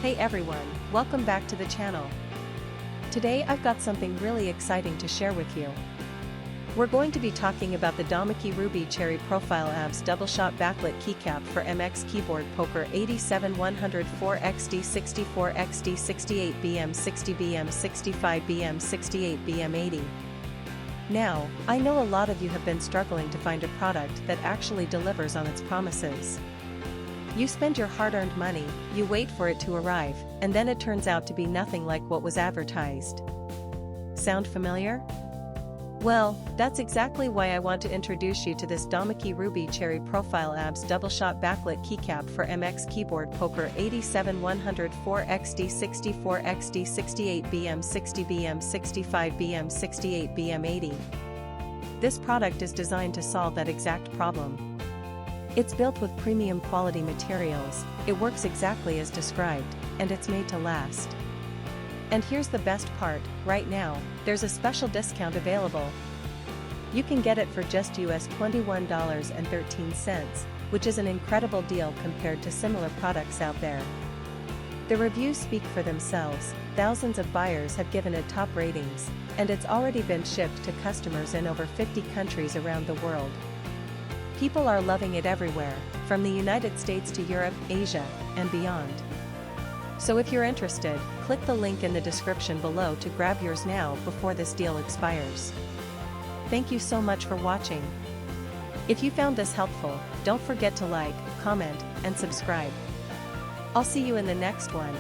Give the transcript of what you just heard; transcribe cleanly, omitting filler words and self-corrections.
Hey everyone, welcome back to the channel. Today I've got something really exciting to share with you. We're going to be talking about the Domikey Ruby Cherry Profile ABS doubleshot backlit keycap for MX Keyboard Poker 87104 XD64 XD68 BM60 BM65 BM68 BM80. Now, I know a lot of you have been struggling to find a product that actually delivers on its promises. You spend your hard-earned money, you wait for it to arrive, and then it turns out to be nothing like what was advertised. Sound familiar? Well, that's exactly why I want to introduce you to this Domikey Ruby Cherry Profile ABS doubleshot backlit keycap for MX Keyboard Poker 87104 XD64 XD68 BM60 BM65 BM68 BM80. This product is designed to solve that exact problem. It's built with premium quality materials, it works exactly as described, and it's made to last. And here's the best part, right now, there's a special discount available. You can get it for just US $21.13, which is an incredible deal compared to similar products out there. The reviews speak for themselves, thousands of buyers have given it top ratings, and it's already been shipped to customers in over 50 countries around the world. People are loving it everywhere, from the United States to Europe, Asia, and beyond. So if you're interested, click the link in the description below to grab yours now before this deal expires. Thank you so much for watching. If you found this helpful, don't forget to like, comment, and subscribe. I'll see you in the next one.